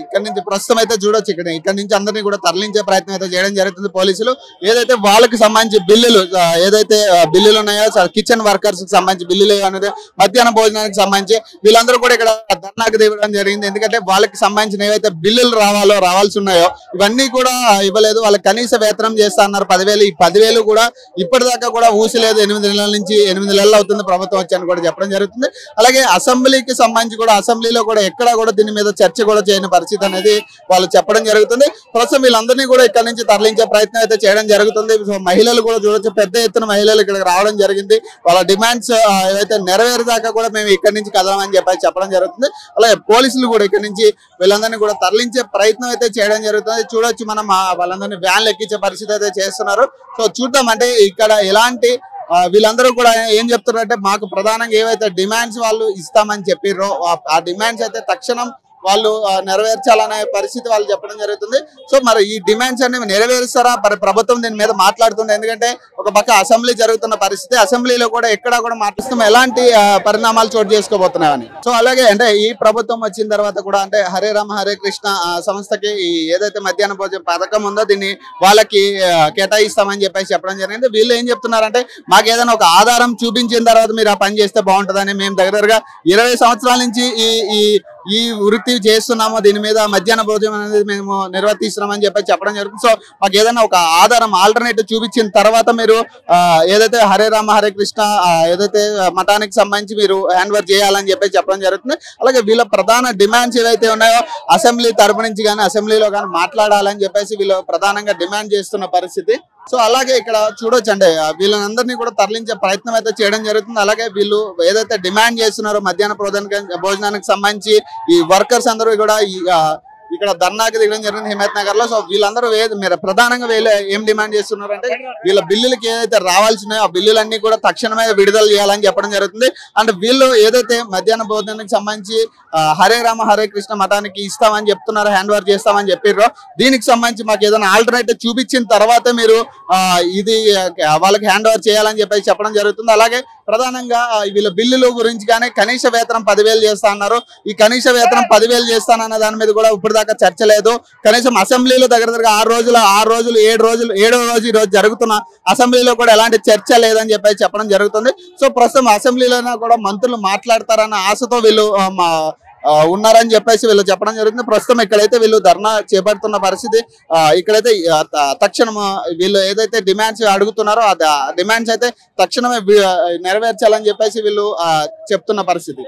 ఇక్కడ నుంచి ప్రస్తుతం అయితే చూడొచ్చు ఇక్కడ నుంచి అందరినీ కూడా తరలించే ప్రయత్నం అయితే చేయడం జరుగుతుంది పోలీసులు. ఏదైతే వాళ్ళకి సంబంధించి బిల్లులు ఏదైతే బిల్లులు ఉన్నాయో కిచెన్ వర్కర్స్ కి సంబంధించి బిల్లులు అనేది మధ్యాహ్న భోజనానికి సంబంధించి వీళ్ళందరూ కూడా ఇక్కడ ధర్నాకు దిగడం జరిగింది. ఎందుకంటే వాళ్ళకి సంబంధించిన ఏవైతే బిల్లులు రావాల్సి ఉన్నాయో ఇవన్నీ కూడా ఇవ్వలేదు. వాళ్ళకి కనీస వేతనం చేస్తా అన్నారు 10,000. ఈ 10,000 కూడా ఇప్పటిదాకా కూడా ఊసలేదు. 8 నెలల నుంచి 8 నెలలు అవుతుంది ప్రభుత్వం వచ్చాయని కూడా చెప్పడం జరుగుతుంది. అలాగే అసెంబ్లీకి సంబంధించి కూడా అసెంబ్లీలో కూడా ఎక్కడ కూడా దీని మీద చర్చ కూడా చేయని పరిస్థితి అనేది వాళ్ళు చెప్పడం జరుగుతుంది. ప్రస్తుతం వీళ్ళందరినీ కూడా ఇక్కడ నుంచి తరలించే ప్రయత్నం అయితే చేయడం జరుగుతుంది. సో మహిళలు కూడా చూడొచ్చు, పెద్ద ఎత్తున మహిళలు ఇక్కడికి రావడం జరిగింది. వాళ్ళ డిమాండ్స్ ఏవైతే నెరవేరేదాకా కూడా మేము ఇక్కడ నుంచి కదలమని చెప్పడం జరుగుతుంది. అలాగే పోలీసులు కూడా ఇక్కడ నుంచి వీళ్ళందరినీ కూడా తరలించే ప్రయత్నం అయితే చేయడం జరుగుతుంది. చూడొచ్చు మనం వాళ్ళందరినీ వ్యాన్లు ఎక్కించే పరిస్థితి అయితే చేస్తున్నారు. సో చూద్దాం అంటే ఇక్కడ ఎలాంటి వీళ్ళందరూ కూడా ఏం చెప్తున్నారంటే మాకు ప్రధానంగా ఏవైతే డిమాండ్స్ వాళ్ళు ఇస్తామని చెప్పిర్రో ఆ డిమాండ్స్ అయితే తక్షణం వాళ్ళు నెరవేర్చాలనే పరిస్థితి వాళ్ళు చెప్పడం జరుగుతుంది. సో మరి ఈ డిమాండ్స్ అనేవి నెరవేరుస్తారా మరి ప్రభుత్వం దీని మీద మాట్లాడుతుంది. ఎందుకంటే ఒక పక్క అసెంబ్లీ జరుగుతున్న పరిస్థితి, అసెంబ్లీలో కూడా ఎక్కడా కూడా మాట్లాడుతాం ఎలాంటి పరిణామాలు చోటు చేసుకోబోతున్నాయని. సో అలాగే అంటే ఈ ప్రభుత్వం వచ్చిన తర్వాత కూడా అంటే హరే రామ హరే కృష్ణ సంస్థకి ఏదైతే మధ్యాహ్న భోజన పథకం ఉందో దీన్ని వాళ్ళకి కేటాయిస్తామని చెప్పడం జరిగింది. వీళ్ళు ఏం చెప్తున్నారంటే మాకు ఏదైనా ఒక ఆధారం చూపించిన తర్వాత మీరు ఆ పని చేస్తే బాగుంటుందని. మేము దగ్గరగా 20 సంవత్సరాల నుంచి ఈ వృత్తి చేస్తున్నాము, దీని మీద మధ్యాహ్న భోజనం అనేది మేము నిర్వర్తిస్తున్నామని చెప్పడం జరుగుతుంది. సో మాకు ఏదైనా ఒక ఆధారం ఆల్టర్నేటివ్ చూపించిన తర్వాత మీరు ఏదైతే హరే రామ హరే కృష్ణ ఏదైతే మఠానికి సంబంధించి మీరు హ్యాండ్ ఓవర్ చేయాలని చెప్పడం జరుగుతుంది. అలాగే వీళ్ళ ప్రధాన డిమాండ్స్ ఏవైతే ఉన్నాయో అసెంబ్లీ తరపు నుంచి కానీ అసెంబ్లీలో కానీ మాట్లాడాలని వీళ్ళు ప్రధానంగా డిమాండ్ చేస్తున్న పరిస్థితి. సో అలాగే ఇక్కడ చూడొచ్చు అంటే వీళ్ళందరినీ కూడా తరలించే ప్రయత్నం అయితే చేయడం జరుగుతుంది. అలాగే వీళ్ళు ఏదైతే డిమాండ్ చేస్తున్నారో మధ్యాహ్న భోజనానికి సంబంధించి ఈ వర్కర్స్ అందరూ కూడా ఇక్కడ ధర్నాకి దిగడం జరిగింది హిమాయత్ నగర్ లో. సో వీళ్ళందరూ మీరు ప్రధానంగా వీళ్ళు ఏం డిమాండ్ చేస్తున్నారు అంటే వీళ్ళ బిల్లులకి ఏదైతే రావాల్సినాయో ఆ బిల్లులన్నీ కూడా తక్షణమే విడుదల చేయాలని చెప్పడం జరుగుతుంది. అంటే వీళ్ళు ఏదైతే మధ్యాహ్న భోజనానికి సంబంధించి హరే రామ హరే కృష్ణ మఠానికి ఇస్తామని చెప్తున్నారు, హ్యాండ్ ఓవర్ చేస్తామని చెప్పిర్రో దీనికి సంబంధించి మాకు ఏదైనా ఆల్టర్నేటివ్ చూపించిన తర్వాత మీరు ఇది వాళ్ళకి హ్యాండ్ ఓవర్ చేయాలని చెప్పడం జరుగుతుంది. అలాగే ప్రధానంగా వీళ్ళ బిల్లుల గురించి కానీ కనీస వేతనం 10,000 చేస్తా అన్నారు. ఈ కనీస వేతనం 10,000 చేస్తానన్న దాని మీద కూడా ఇప్పుడు దాకా చర్చ లేదు. కనీసం అసెంబ్లీలో దగ్గర 6 రోజులు 7 రోజులు 7వ రోజు ఈ రోజు జరుగుతున్న అసెంబ్లీలో కూడా ఎలాంటి చర్చ లేదని చెప్పడం జరుగుతుంది. సో ప్రస్తుతం అసెంబ్లీలోనే కూడా మంత్రులు మాట్లాడతారన్న ఆశతో వీళ్ళు ఉన్నారని వీళ్ళు చెప్పడం జరుగుతుంది. ప్రస్తుతం ఇక్కడైతే వీళ్ళు ధర్నా చేపడుతున్న పరిస్థితి. ఇక్కడైతే తక్షణం వీళ్ళు ఏదైతే డిమాండ్స్ అడుగుతున్నారో ఆ డిమాండ్స్ అయితే తక్షణమే నెరవేర్చాలని వీళ్ళు చెప్తున్న పరిస్థితి.